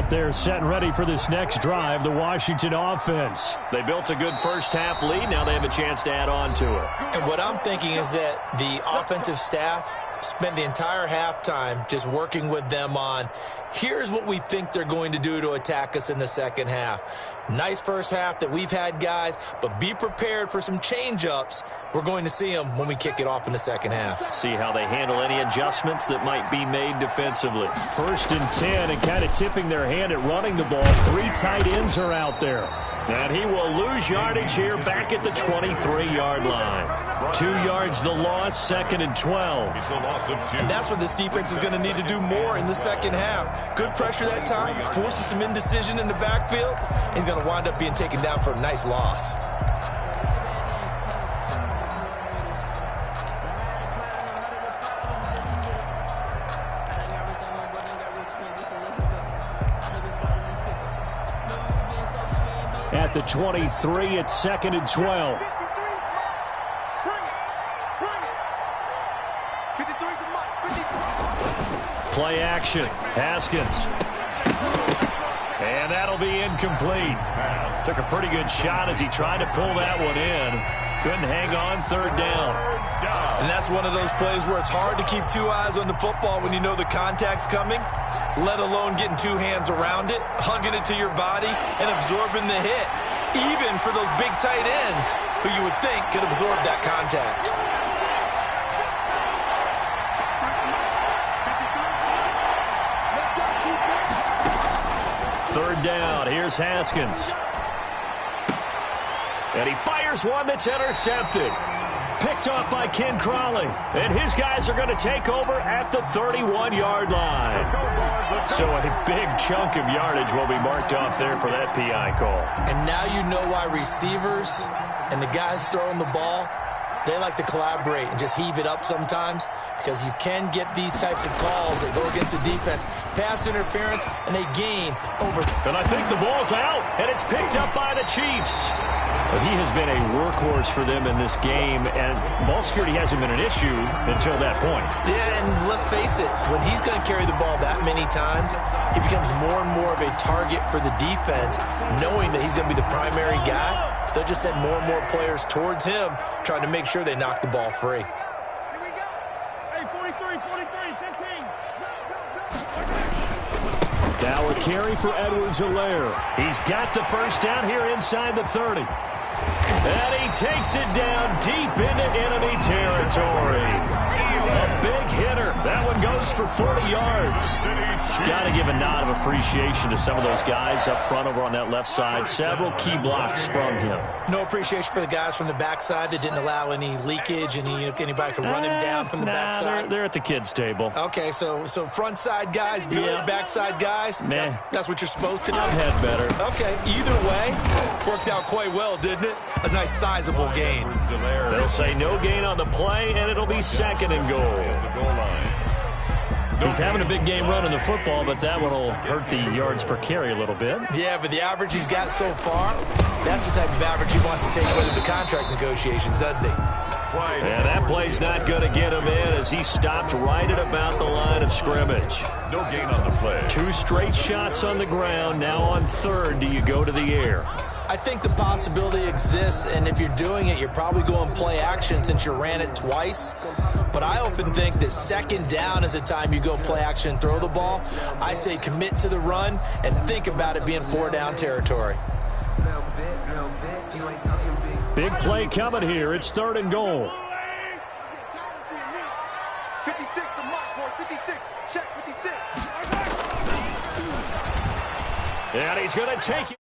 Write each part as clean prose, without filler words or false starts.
out there set and ready for this next drive, the Washington offense. They built a good first-half lead. Now they have a chance to add on to it. And what I'm thinking is that the offensive staff spent the entire halftime just working with them on, here's what we think they're going to do to attack us in the second half. Nice first half that we've had, guys, but be prepared for some change-ups. We're going to see them when we kick it off in the second half. See how they handle any adjustments that might be made defensively. 1st and 10, and kind of tipping their hand at running the ball. 3 tight ends are out there. And he will lose yardage here back at the 23-yard line. 2 yards the loss, 2nd and 12. And that's what this defense is going to need to do more in the second half. Good pressure that time, forces some indecision in the backfield. He's going to wind up being taken down for a nice loss. At the 23, it's 2nd and 12. Play action. Haskins. And that'll be incomplete. Took a pretty good shot as he tried to pull that one in. Couldn't hang on, 3rd down. And that's one of those plays where it's hard to keep 2 eyes on the football when you know the contact's coming, let alone getting 2 hands around it, hugging it to your body, and absorbing the hit, even for those big tight ends who you would think could absorb that contact. Third down. Here's Haskins. And he fires one that's intercepted. Picked off by Ken Crawley. And his guys are going to take over at the 31-yard line. So a big chunk of yardage will be marked off there for that PI call. And now you know why receivers and the guys throwing the ball, they like to collaborate and just heave it up sometimes, because you can get these types of calls that go against the defense. Pass interference, and they gain over. And I think the ball's out, and it's picked up by the Chiefs. But he has been a workhorse for them in this game, and ball security hasn't been an issue until that point. Yeah, and let's face it, when he's going to carry the ball that many times, he becomes more and more of a target for the defense, knowing that he's going to be the primary guy. They'll just send more and more players towards him, trying to make sure they knock the ball free. Here we go. Hey, 43, 15. Now a carry for Edwards-Helaire. He's got the first down here inside the 30. And he takes it down deep into enemy territory. A big hitter. That one goes for 40 yards. Got to give a nod of appreciation to some of those guys up front over on that left side. Several key blocks from him. No appreciation for the guys from the backside that didn't allow any leakage, and anybody could run him down from the backside. They're at the kids' table. Okay, so front side guys good, Yeah. backside guys, Meh. that's what you're supposed to do. I've had better. Okay, either way, worked out quite well, didn't it? A nice sizable gain. They'll say no gain on the play, and it'll be 2nd and goal. He's having a big game running the football, but that one will hurt the yards per carry a little bit. Yeah, but the average he's got so far, that's the type of average he wants to take away with the contract negotiations, doesn't he? And that play's not going to get him in as he stopped right at about the line of scrimmage. No gain on the play. 2 straight shots on the ground. Now on 3rd, do you go to the air? I think the possibility exists, and if you're doing it, you're probably going play action since you ran it twice. But I often think that 2nd down is the time you go play action and throw the ball. I say commit to the run and think about it being 4-down territory. Big play coming here. It's 3rd and goal. 56, the mark, boys. 56. Check 56. And he's going to take it.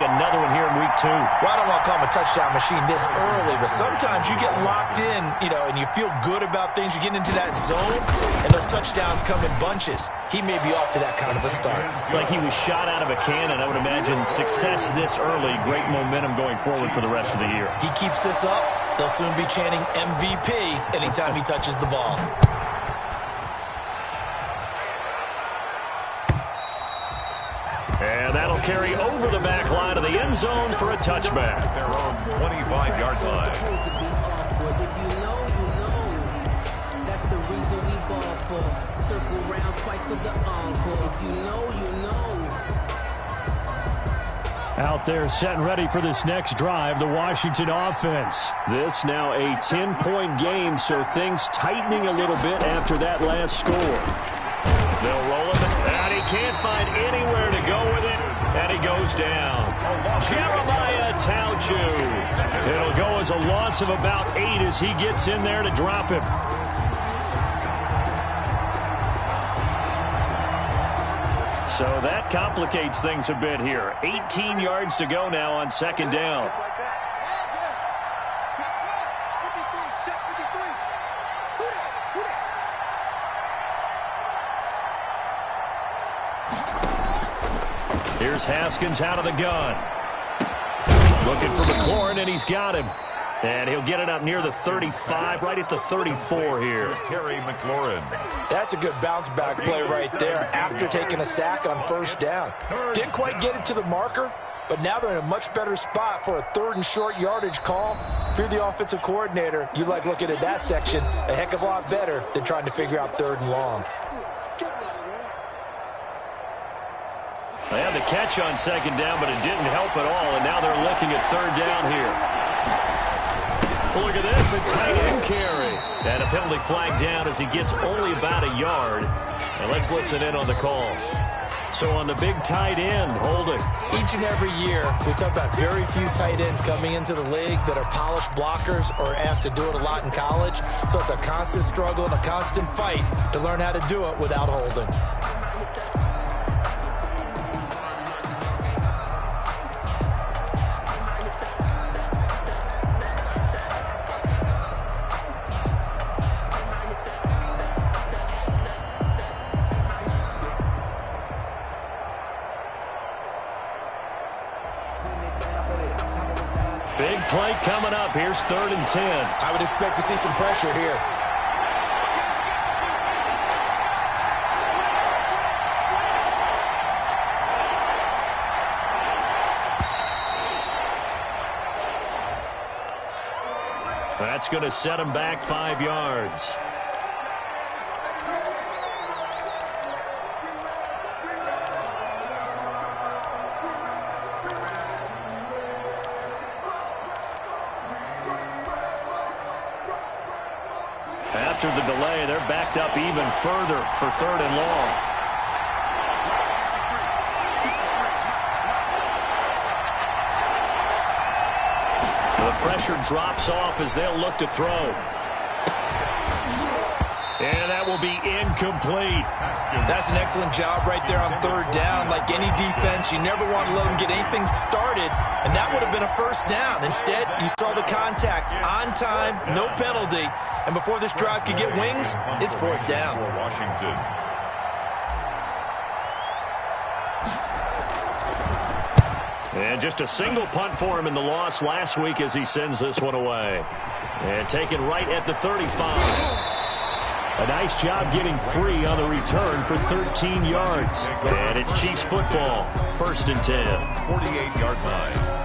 Another one here in week 2. Well, I don't want to call him a touchdown machine this early, but sometimes you get locked in, and you feel good about things. You get into that zone, and those touchdowns come in bunches. He may be off to that kind of a start. It's like he was shot out of a cannon. I would imagine success this early, great momentum going forward for the rest of the year. He keeps this up, they'll soon be chanting MVP anytime he touches the ball. carry over the back line of the end zone for a touchback. At their own 25-yard line. If you know, that's the reason we ball for. Circle round twice for the encore. If you know, you know. Out there set and ready for this next drive, the Washington offense. This now a 10-point game, so things tightening a little bit after that last score. They'll roll it, and he can't find anywhere to go with it, and he goes down. Jeremiah Tauchu. It'll go as a loss of about 8 as he gets in there to drop him. So that complicates things a bit here. 18 yards to go now on second down. Here's Haskins out of the gun. Looking for McLaurin, and he's got him. And he'll get it up near the 35, right at the 34 here. Terry McLaurin. That's a good bounce-back play right there after taking a sack on first down. Didn't quite get it to the marker, but now they're in a much better spot for a 3rd and short yardage call. If you're the offensive coordinator, you like looking at that section a heck of a lot better than trying to figure out 3rd and long. They had the catch on second down, but it didn't help at all, and now they're looking at 3rd down here. Look at this, a tight end carry. And a penalty flag down as he gets only about a yard. And let's listen in on the call. So on the big tight end, holding. Each and every year, we talk about very few tight ends coming into the league that are polished blockers or asked to do it a lot in college. So it's a constant struggle and a constant fight to learn how to do it without holding. Big play coming up. Here's 3rd and 10. I would expect to see some pressure here. That's going to set him back 5 yards. After the delay, they're backed up even further for 3rd and long. The pressure drops off as they'll look to throw. And that will be incomplete. That's an excellent job right there on 3rd down. Like any defense, you never want to let them get anything started, and that would have been a first down. Instead, you saw the contact on time, no penalty, and before this drive could get wings, it's 4th down. Washington. And just a single punt for him in the loss last week as he sends this one away. And taken right at the 35. A nice job getting free on the return for 13 yards. And it's Chiefs football, 1st and 10. 48-yard line.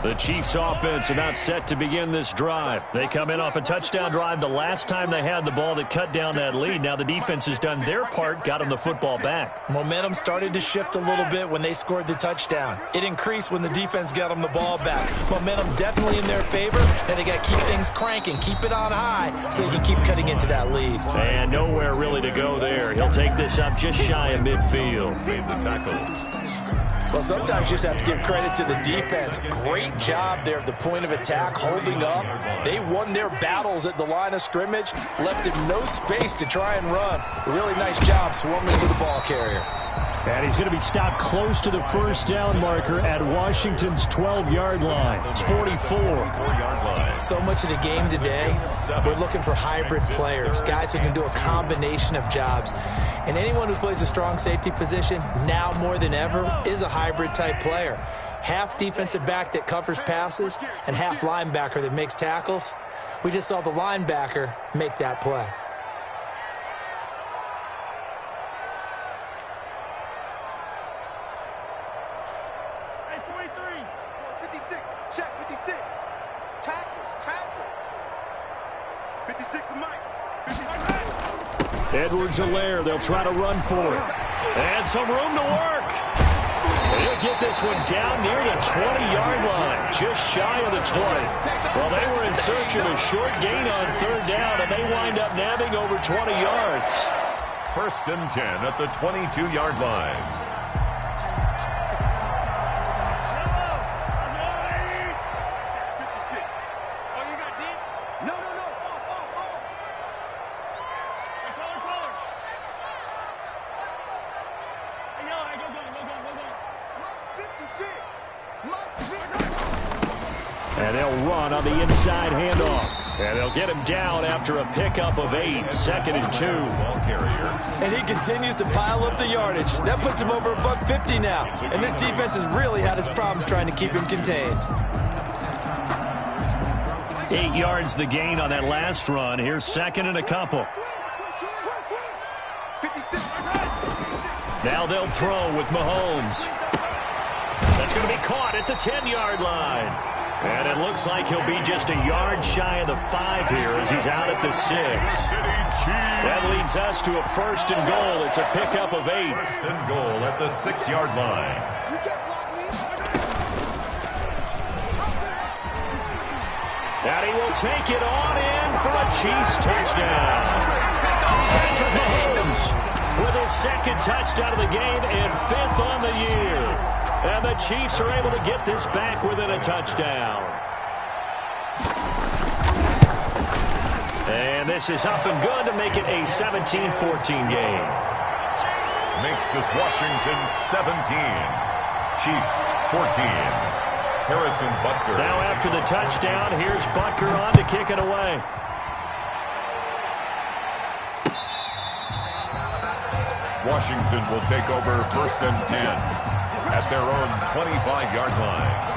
The Chiefs offense about set to begin this drive. They come in off a touchdown drive the last time they had the ball that cut down that lead. Now the defense has done their part, got them the football back. Momentum started to shift a little bit when they scored the touchdown. It increased when the defense got them the ball back. Momentum definitely in their favor, and they got to keep things cranking, keep it on high so they can keep cutting into that lead. And nowhere really to go there. He'll take this up just shy of midfield. Made the tackle. Well, sometimes you just have to give credit to the defense. Great job there at the point of attack, holding up. They won their battles at the line of scrimmage, left him no space to try and run. A really nice job swarming to the ball carrier. And he's going to be stopped close to the first down marker at Washington's 12-yard line. It's 44. 4-yard line. So much of the game today, we're looking for hybrid players, guys who can do a combination of jobs. And anyone who plays a strong safety position, now more than ever, is a hybrid-type player. Half defensive back that covers passes and half linebacker that makes tackles. We just saw the linebacker make that play. Edwards-Helaire, they'll try to run for it. And some room to work. He'll get this one down near the 20-yard line, just shy of the 20. Well, they were in search of a short gain on third down, and they wind up nabbing over 20 yards. 1st and 10 at the 22-yard line. And they'll run on the inside handoff. And they'll get him down after a pickup of 8, 2nd and 2. Ball carrier. And he continues to pile up the yardage. That puts him over $150 now. And this defense has really had its problems trying to keep him contained. 8 yards the gain on that last run. Here's 2nd and a couple. Now they'll throw with Mahomes. That's going to be caught at the 10-yard line. And it looks like he'll be just a yard shy of the 5 here as he's out at the 6. That leads us to a 1st and goal. It's a pickup of 8. 1st and goal at the 6-yard line. And he will take it on in for a Chiefs touchdown. Patrick Mahomes with his 2nd touchdown of the game and 5th on the year. And the Chiefs are able to get this back within a touchdown. And this is up and good to make it a 17-14 game. Makes this Washington 17. Chiefs 14. Harrison Butker. Now after the touchdown, here's Butker on to kick it away. Washington will take over 1st and 10 at their own 25-yard line.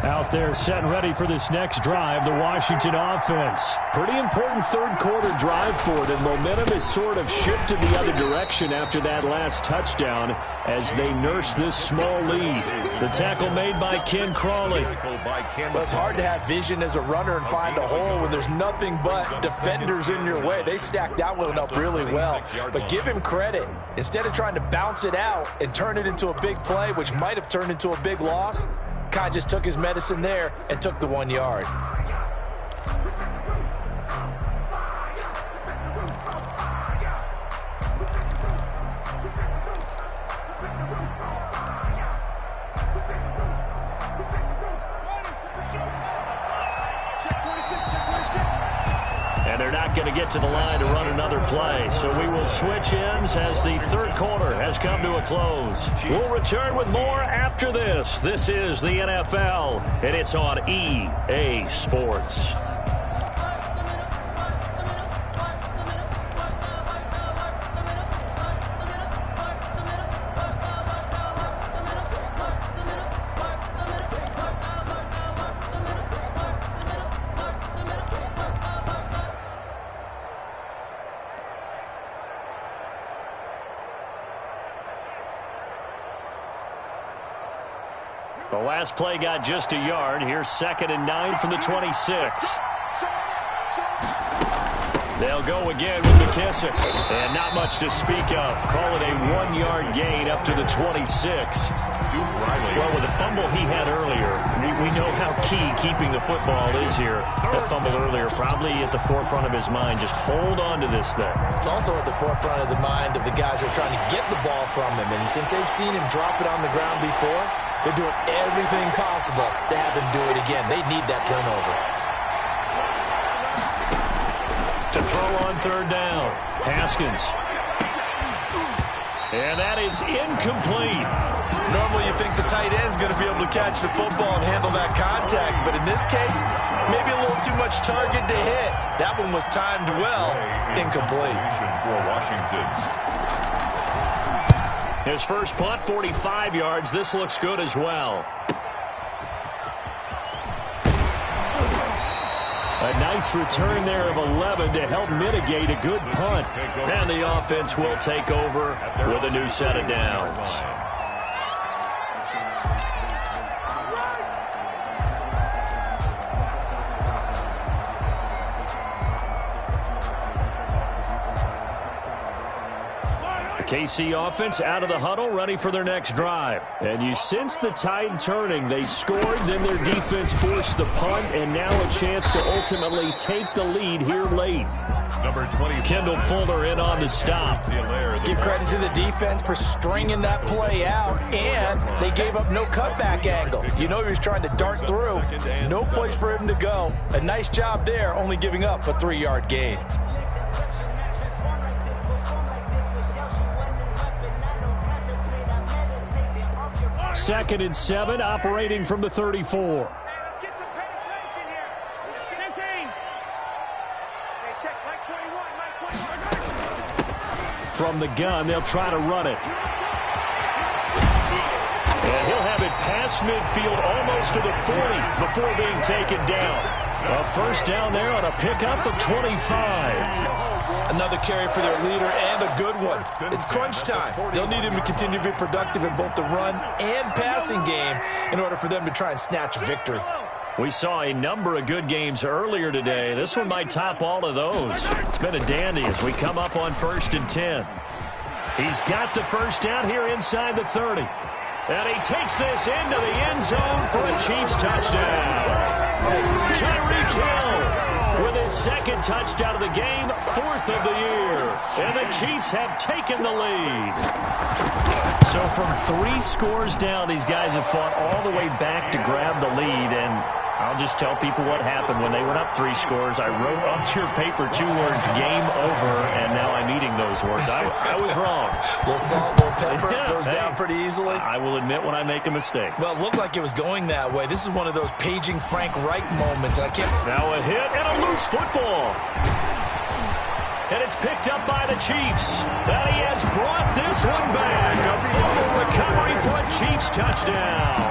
Out there set and ready for this next drive, the Washington offense. Pretty important third-quarter drive for it, and momentum has sort of shifted the other direction after that last touchdown as they nurse this small lead. The tackle made by Ken Crawley. Well, it's hard to have vision as a runner and find a hole when there's nothing but defenders in your way. They stacked that one up really well. But give him credit. Instead of trying to bounce it out and turn it into a big play, which might have turned into a big loss, Kai just took his medicine there and took the 1 yard. And they're not going to get to the line to run another play. So we will switch ends as the third quarter has come to a close. We'll return with more after this. This is the NFL, and it's on EA Sports. The last play got just a yard. Here's 2nd and 9 from the 26. They'll go again with McKissick. And not much to speak of. Call it a 1-yard gain up to the 26. Well, with the fumble he had earlier, we know how key keeping the football is here. That fumble earlier probably at the forefront of his mind. Just hold on to this thing. It's also at the forefront of the mind of the guys who are trying to get the ball from him. And since they've seen him drop it on the ground before, they're doing everything possible to have him do it again. They need that turnover. To throw on third down, Haskins. And that is incomplete. Normally you think the tight end's going to be able to catch the football and handle that contact, but in this case, maybe a little too much target to hit. That one was timed well, incomplete. For Washington. His first punt, 45 yards. This looks good as well. A nice return there of 11 to help mitigate a good punt. And the offense will take over with a new set of downs. KC offense out of the huddle, ready for their next drive. And you sense the tide turning. They scored, then their defense forced the punt, and now a chance to ultimately take the lead here late. Number 20, Kendall Fuller in on the stop. Give credit to the defense for stringing that play out, and they gave up no cutback angle. You know he was trying to dart through. No place for him to go. A nice job there, only giving up a 3-yard gain. Second and 7, operating from the 34. Let's get some penetration here. Let's get 18. Hey, check Mike 21. From the gun, they'll try to run it. And he'll have it past midfield almost to the 40 before being taken down. A first down there on a pickup of 25. Another carry for their leader and a good one. It's crunch time. They'll need him to continue to be productive in both the run and passing game in order for them to try and snatch a victory. We saw a number of good games earlier today. This one might top all of those. It's been a dandy as we come up on 1st and 10. He's got the first down here inside the 30. And he takes this into the end zone for a Chiefs touchdown. Tyreek Hill with his second touchdown of the game, 4th of the year. And the Chiefs have taken the lead. So from 3 scores down, these guys have fought all the way back to grab the lead. And I'll just tell people what happened when they went up 3 scores. I wrote onto your paper 2 words, game over, and now I'm eating those words. I was wrong. A little salt, a little pepper, goes down pretty easily. I will admit when I make a mistake. Well, it looked like it was going that way. This is one of those paging Frank Reich moments. I can't. Now a hit and a loose football. And it's picked up by the Chiefs. And he has brought this one back. A fumble recovery for a Chiefs touchdown.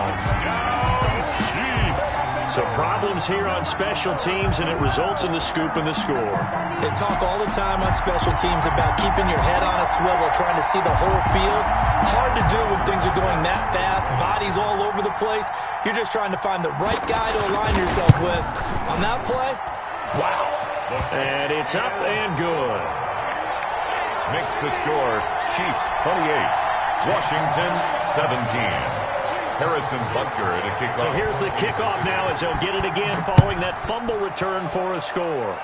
So problems here on special teams, and it results in the scoop and the score. They talk all the time on special teams about keeping your head on a swivel, trying to see the whole field. Hard to do when things are going that fast, bodies all over the place. You're just trying to find the right guy to align yourself with. On that play, wow. And it's up and good. makes the score Chiefs 28, Washington 17. Harrison Butker at a kickoff. So here's the kickoff now as they'll get it again following that fumble return for a score.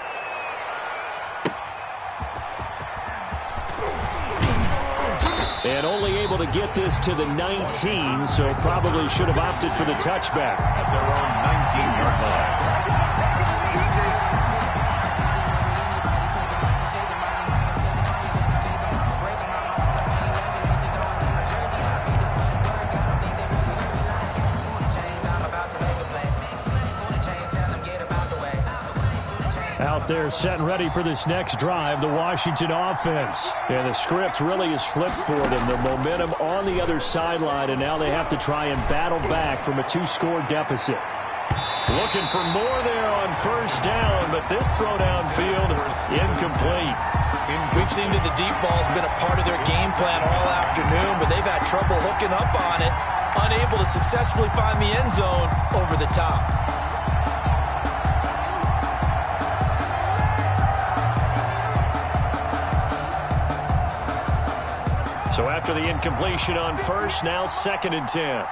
And only able to get this to the 19, so probably should have opted for the touchback. At their own 19-yard line. Out there set and ready for this next drive, the Washington offense. And the script really is flipped for them. The momentum on the other sideline, and now they have to try and battle back from a 2-score deficit. Looking for more there on first down, but this throw downfield incomplete. We've seen that the deep ball's been a part of their game plan all afternoon, but they've had trouble hooking up on it, unable to successfully find the end zone over the top. So after the incompletion on first, now 2nd and 10.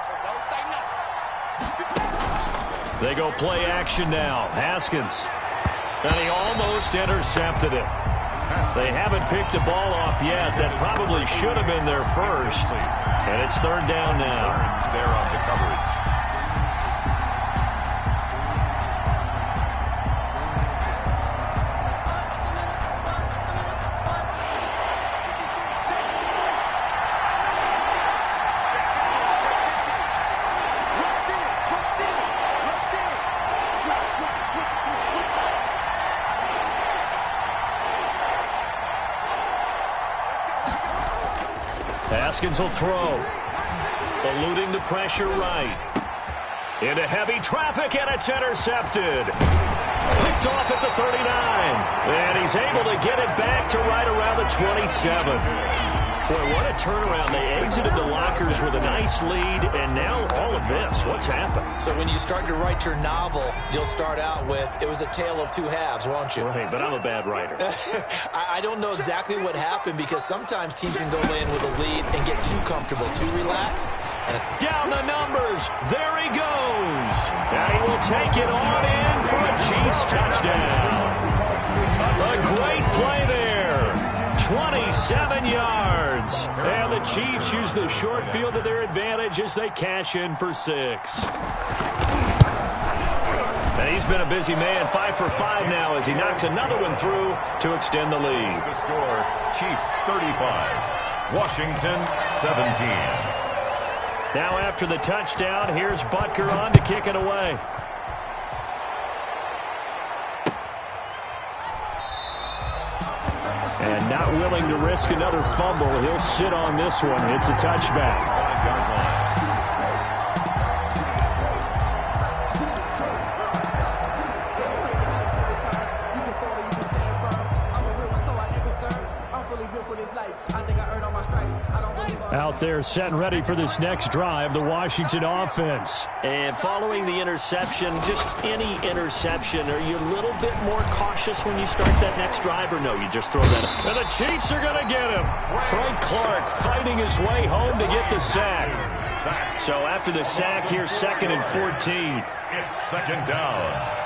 They go play action now. Haskins. And he almost intercepted it. They haven't picked the ball off yet. That probably should have been their first. And it's 3rd down now. There on the coverage. Haskins will throw. Eluding the pressure right. Into heavy traffic, and it's intercepted. Picked off at the 39. And he's able to get it back to right around the 27. Boy, what a turnaround. They exited the lockers with a nice lead, and now all of this. What's happened? So when you start to write your novel, you'll start out with, it was a tale of two halves, won't you? Right, but I'm a bad writer. I don't know exactly what happened, because sometimes teams can go in with a lead and get too comfortable, too relaxed. And down the numbers. There he goes. And he will take it on in for a Chiefs touchdown. A great play there. 27 yards. And the Chiefs use the short field to their advantage as they cash in for 6. And he's been a busy man, 5 for 5 now as he knocks another one through to extend the lead. The score, Chiefs 35, Washington 17. Now after the touchdown, here's Butker on to kick it away. And not willing to risk another fumble. He'll sit on this one. It's a touchback. 5-yard line. Out there set and ready for this next drive, the Washington offense. And following the interception, just any interception, are you a little bit more cautious when you start that next drive, or no, you just throw that up? And the Chiefs are going to get him. Frank Clark fighting his way home to get the sack. So after the sack, here's 2nd and 14. It's 2nd down.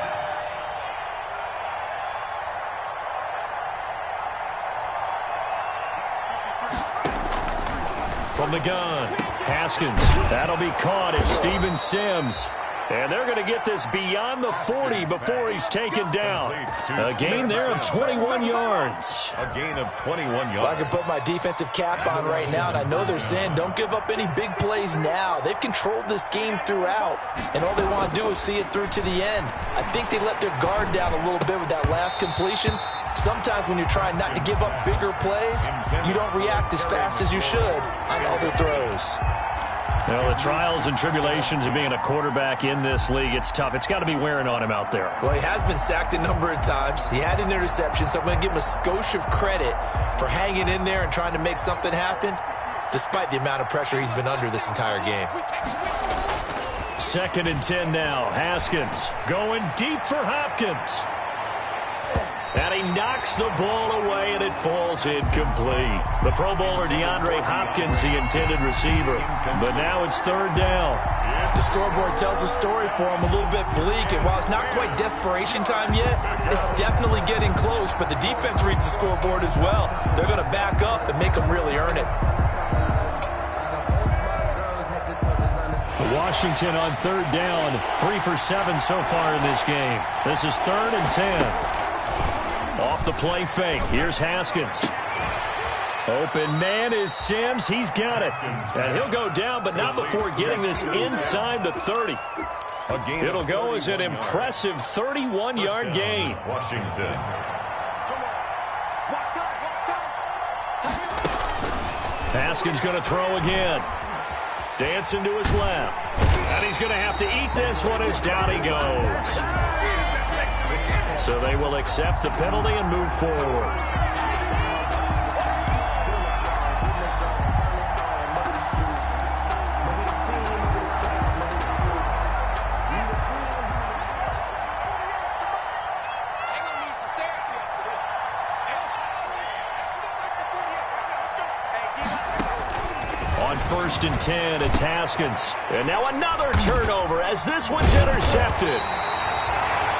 From the gun, Haskins. That'll be caught. It's Steven Sims. And they're going to get this beyond the 40 before he's taken down. A gain there of 21 yards. A gain of 21 yards. Well, I can put my defensive cap on right now, and I know they're saying don't give up any big plays now. They've controlled this game throughout, and all they want to do is see it through to the end. I think they let their guard down a little bit with that last completion. Sometimes when you're trying not to give up bigger plays, you don't react as fast as you should on other throws. Well, the trials and tribulations of being a quarterback in this league, it's tough. It's got to be wearing on him out there. Well, he has been sacked a number of times. He had an interception, so I'm going to give him a skosh of credit for hanging in there and trying to make something happen, despite the amount of pressure he's been under this entire game. 2nd and 10 now. Haskins going deep for Hopkins. And he knocks the ball away, and it falls incomplete. The Pro Bowler DeAndre Hopkins, the intended receiver. But now it's 3rd down. The scoreboard tells a story for him, a little bit bleak. And while it's not quite desperation time yet, it's definitely getting close. But the defense reads the scoreboard as well. They're going to back up and make them really earn it. Washington on 3rd down. 3 for 7 so far in this game. This is 3rd and 10. Off the play fake. Here's Haskins. Open man is Sims. He's got it. And he'll go down, but not before getting this inside the 30. It'll go as an impressive 31-yard gain. Washington. Haskins going to throw again. Dancing to his left. And he's going to have to eat this one as down he goes. So they will accept the penalty and move forward. On 1st and 10, it's Haskins. And now another turnover as this one's intercepted.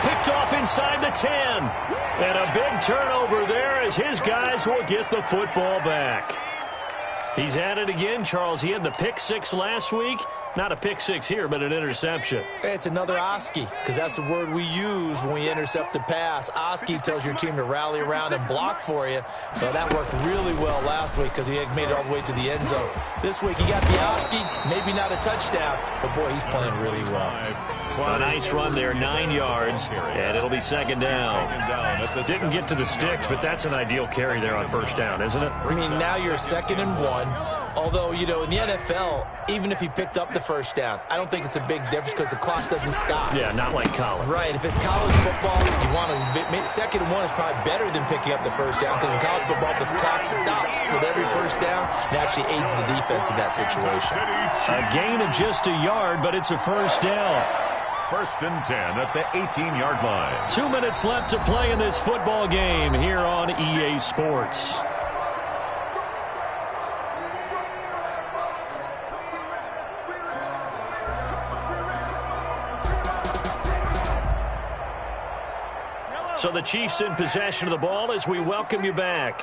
Picked off inside the 10. And a big turnover there as his guys will get the football back. He's at it again, Charles. He had the pick 6 last week. Not a pick 6 here, but an interception. It's another Oski, because that's the word we use when we intercept a pass. Oski tells your team to rally around and block for you. Well, that worked really well last week because he had made it all the way to the end zone. This week he got the Oski, maybe not a touchdown, but boy, he's playing really well. A nice run there, 9 yards, and it'll be 2nd down. Didn't get to the sticks, but that's an ideal carry there on 1st down, isn't it? I mean, now you're 2nd and 1. Although, you know, in the NFL, even if he picked up the first down, I don't think it's a big difference because the clock doesn't stop. Yeah, not like college. Right. If it's college football, you want to second and one is probably better than picking up the first down because in college football, the clock stops with every first down and actually aids the defense in that situation. A gain of just a yard, but it's a first down. 1st and 10 at the 18-yard line. 2 minutes left to play in this football game here on EA Sports. So the Chiefs in possession of the ball as we welcome you back.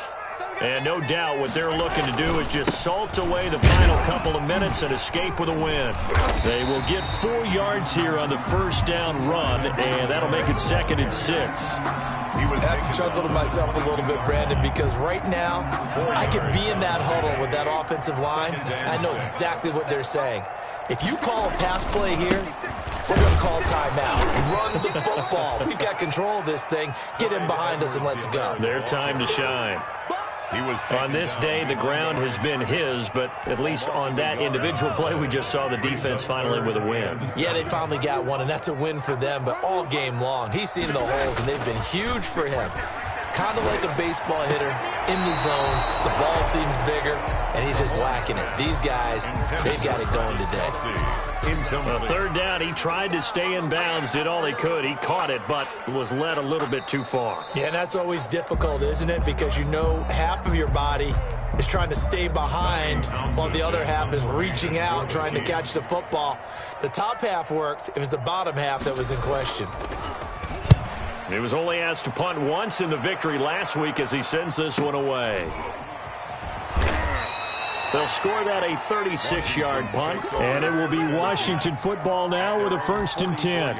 And no doubt what they're looking to do is just salt away the final couple of minutes and escape with a win. They will get 4 yards here on the first down run, and that'll make it 2nd and 6. I have to chuckle to myself a little bit, Brandon, because right now I could be in that huddle with that offensive line. I know exactly what they're saying. If you call a pass play here, we're going to call timeout. Run the football. We've got control of this thing. Get in behind us and let's go. Their time to shine. On this day, the ground has been his, but at least on that individual play, we just saw the defense finally with a win. Yeah, they finally got one, and that's a win for them, but all game long, he's seen the holes, and they've been huge for him. Kind of like a baseball hitter in the zone. The ball seems bigger, and he's just whacking it. These guys, they've got it going today. A 3rd down, he tried to stay in bounds, did all he could. He caught it, but was led a little bit too far. Yeah, and that's always difficult, isn't it? Because you know half of your body is trying to stay behind while the other half is reaching out, trying to catch the football. The top half worked. It was the bottom half that was in question. He was only asked to punt once in the victory last week as he sends this one away. They'll score that a 36-yard punt, and it will be Washington football now with a 1st and 10.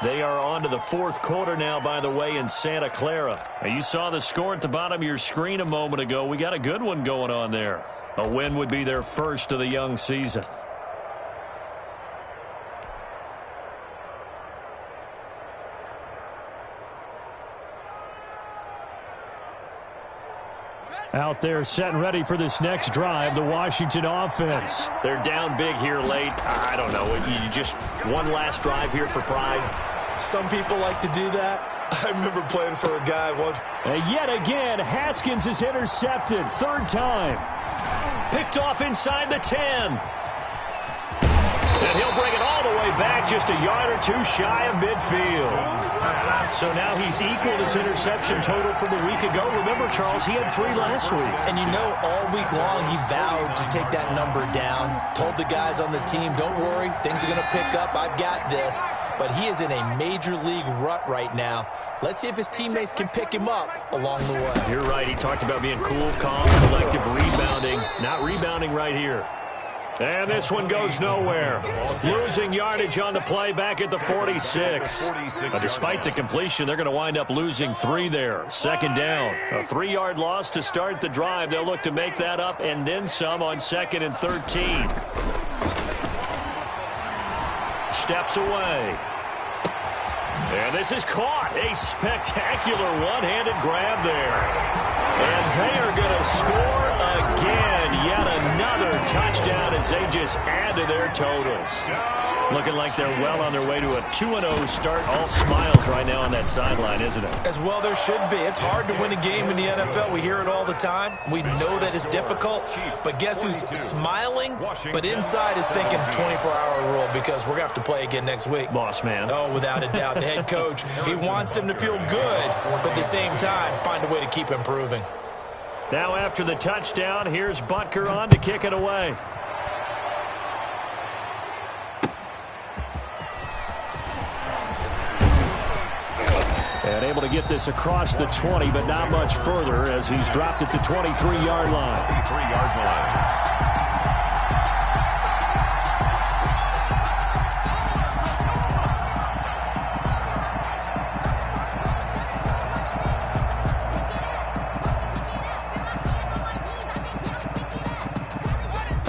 They are on to the 4th quarter now, by the way, in Santa Clara. Now, you saw the score at the bottom of your screen a moment ago. We got a good one going on there. A win would be their first of the young season. Out there set and ready for this next drive, the Washington offense. They're down big here late. I don't know. You just one last drive here for pride. Some people like to do that. I remember playing for a guy once. And yet again, Haskins is intercepted. 3rd time. Picked off inside the 10. And he'll bring it all the way back, just a yard or two shy of midfield. So now he's equaled his interception total from a week ago. Remember, Charles, he had 3 last week. And you know, all week long he vowed to take that number down. Told the guys on the team, don't worry, things are going to pick up. I've got this. But he is in a major league rut right now. Let's see if his teammates can pick him up along the way. You're right. He talked about being cool, calm, collective rebounding. Not rebounding right here. And this one goes nowhere. Losing yardage on the play back at the 46. Despite the completion, they're going to wind up losing 3 there. 2nd down. A 3-yard loss to start the drive. They'll look to make that up and then some on 2nd and 13. Steps away. And this is caught. A spectacular one-handed grab there. And they are going to score again. Yet another touchdown as they just add to their totals. Looking like they're well on their way to a 2-0 start. All smiles right now on that sideline, isn't it? As well there should be. It's hard to win a game in the NFL. We hear it all the time. We know that it's difficult. But guess who's smiling? But inside is thinking 24-hour rule because we're going to have to play again next week. Boss man. Oh, without a doubt. The head coach, he wants them to feel good, but at the same time, find a way to keep improving. Now after the touchdown, here's Butker on to kick it away. And able to get this across the 20, but not much further as he's dropped at the 23-yard line. 23-yard line.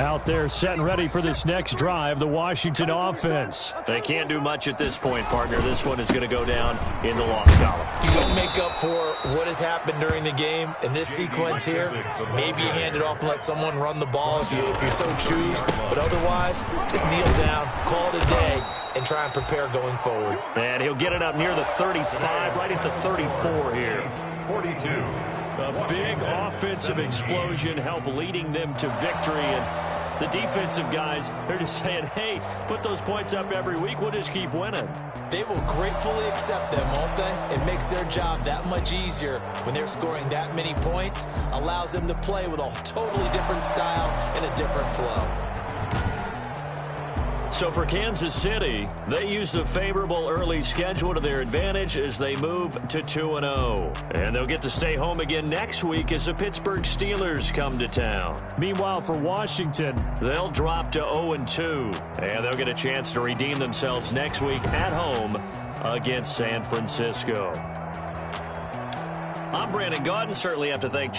Out there set and ready for this next drive, the Washington offense. They can't do much at this point, partner. This one is going to go down in the loss column. You don't make up for what has happened during the game in this sequence here. Maybe you hand it off and let someone run the ball if you so choose. But otherwise, just kneel down, call it a day, and try and prepare going forward. And he'll get it up near the 35, right at the 34 here. 42. A big offensive explosion helped leading them to victory. And the defensive guys, they're just saying, hey, put those points up every week. We'll just keep winning. They will gratefully accept them, won't they? It makes their job that much easier when they're scoring that many points. Allows them to play with a totally different style and a different flow. So for Kansas City, they used a favorable early schedule to their advantage as they move to 2-0. And they'll get to stay home again next week as the Pittsburgh Steelers come to town. Meanwhile, for Washington, they'll drop to 0-2. And they'll get a chance to redeem themselves next week at home against San Francisco. I'm Brandon Gaudin. Certainly have to thank